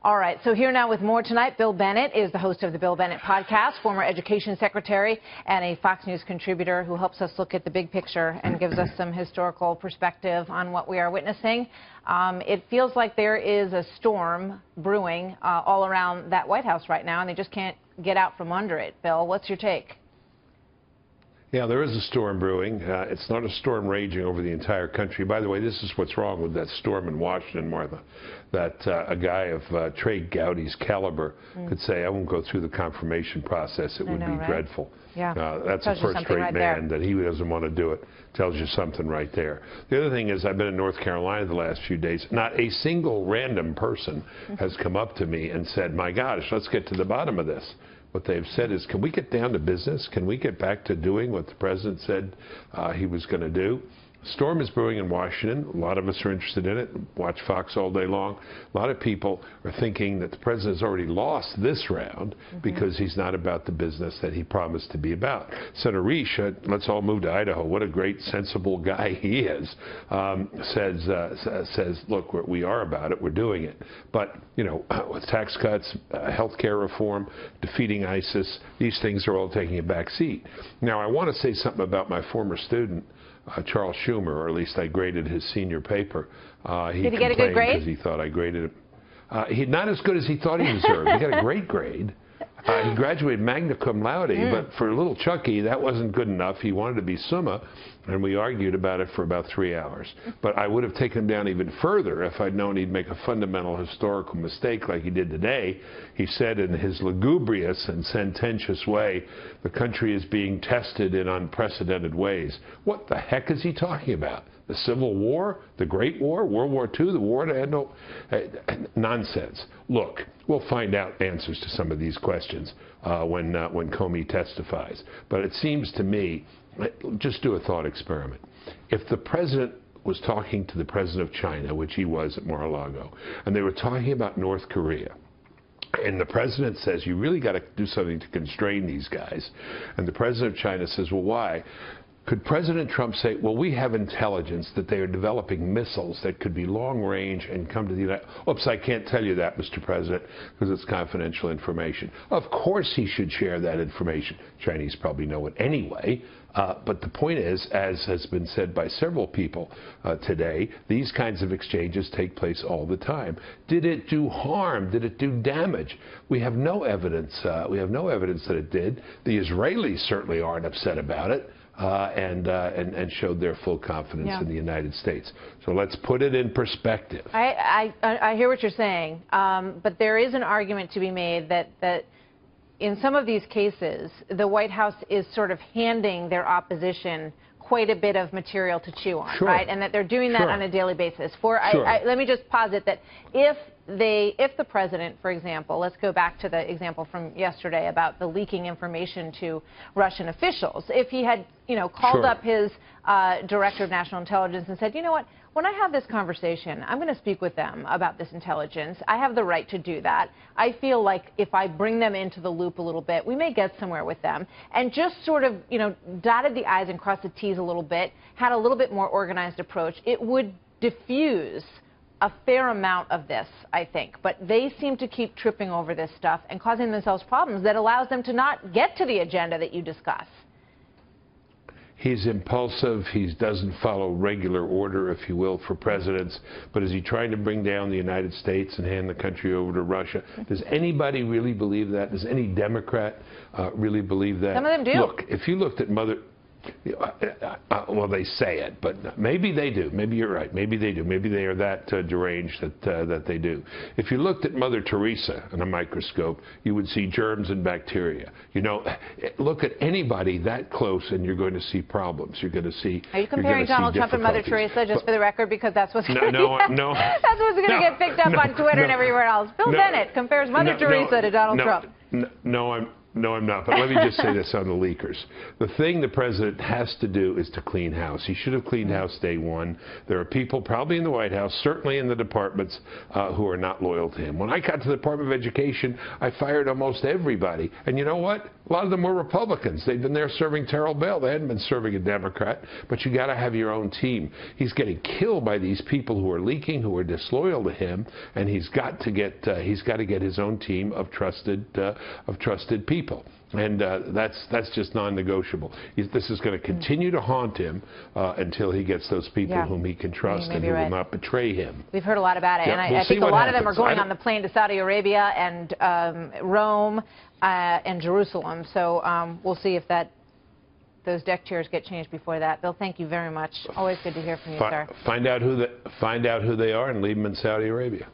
All right, so here now with more tonight, Bill Bennett is the host of the Bill Bennett podcast, former education secretary and a Fox News contributor who helps us look at the big picture and gives us some historical perspective on what we are witnessing. It feels like there is a storm brewing all around that White House right now, and they just can't get out from under it. Bill, what's your take? Yeah, there is a storm brewing. It's not a storm raging over the entire country. By the way, this is what's wrong with that storm in Washington, Martha, that a guy of Trey Gowdy's caliber could say, I won't go through the confirmation process. It would be right? dreadful. Yeah. That's a first-rate man that he doesn't want to do it. Tells you something right there. The other thing is I've been in North Carolina the last few days. Not a single random person has come up to me and said, my gosh, let's get to the bottom of this. What they've said is, can we get down to business? Can we get back to doing what the president said he was going to do? Storm is brewing in Washington. A lot of us are interested in it. Watch Fox all day long. A lot of people are thinking that the president has already lost this round because he's not about the business that he promised to be about. Senator Risch, let's all move to Idaho. What a great, sensible guy he is. Says, look, we are about it. We're doing it. But, you know, with tax cuts, health care reform, defeating ISIS, these things are all taking a back seat. Now, I want to say something about my former student, Charles Schumer, or at least I graded his senior paper. Did he get a good grade? Because he thought I graded him. Not as good as he thought he deserved. He got a great grade. He graduated magna cum laude, but for little Chucky, that wasn't good enough. He wanted to be summa, and we argued about it for about 3 hours. But I would have taken him down even further if I'd known he'd make a fundamental historical mistake like he did today. He said in his lugubrious and sententious way, the country is being tested in unprecedented ways. What the heck is he talking about? The Civil War? The Great War? World War II? The war to end no... nonsense. Look, we'll find out answers to some of these questions when Comey testifies. But it seems to me, just do a thought experiment. If the president was talking to the president of China, which he was at Mar-a-Lago, and they were talking about North Korea, and the president says, you really got to do something to constrain these guys. And the president of China says, well, why? Could President Trump say, well, we have intelligence that they are developing missiles that could be long range and come to the United States? Oops, I can't tell you that, Mr. President, because it's confidential information. Of course he should share that information. Chinese probably know it anyway. But the point is, as has been said by several people today, these kinds of exchanges take place all the time. Did it do harm? Did it do damage? We have no evidence. We have no evidence that it did. The Israelis certainly aren't upset about it. And showed their full confidence in the United States. So let's put it in perspective. I hear what you're saying, but there is an argument to be made that in some of these cases, the White House is sort of handing their opposition quite a bit of material to chew on, right? And that they're doing that on a daily basis. Let me just posit that if the president, for example, let's go back to the example from yesterday about the leaking information to Russian officials, if he had, called up his director of national intelligence and said, you know what, when I have this conversation, I'm going to speak with them about this intelligence. I have the right to do that. I feel like if I bring them into the loop a little bit, we may get somewhere with them. And just sort of, dotted the I's and crossed the T's a little bit, had a little bit more organized approach, it would diffuse a fair amount of this, I think. But they seem to keep tripping over this stuff and causing themselves problems that allows them to not get to the agenda that you discuss. He's impulsive. He doesn't follow regular order, if you will, for presidents. But is he trying to bring down the United States and hand the country over to Russia? Does anybody really believe that? Does any Democrat really believe that? Some of them do. Look, if you looked at well, they say it, but maybe they do. Maybe you're right. Maybe they do. Maybe they are that deranged that they do. If you looked at Mother Teresa in a microscope, you would see germs and bacteria. Look at anybody that close and you're going to see problems. You're going to see. Are you comparing Donald Trump and Mother Teresa, just for the record, because that's what's going to that's what's going to get picked up on Twitter and everywhere else. Bill Bennett compares Mother Teresa to Donald Trump. No, I'm not. But let me just say this on the leakers. The thing the president has to do is to clean house. He should have cleaned house day one. There are people probably in the White House, certainly in the departments, who are not loyal to him. When I got to the Department of Education, I fired almost everybody. And you know what? A lot of them were Republicans. They'd been there serving Terrell Bell. They hadn't been serving a Democrat. But you got to have your own team. He's getting killed by these people who are leaking, who are disloyal to him, and he's got to get his own team of trusted people. And that's just non-negotiable. This is going to continue to haunt him until he gets those people whom he can trust and who will not betray him. We've heard a lot about it, and I think a lot of them are going on the plane to Saudi Arabia and Rome and Jerusalem. So we'll see if those deck chairs get changed before that. Bill, thank you very much. Always good to hear from you, sir. Find out who they are and leave them in Saudi Arabia.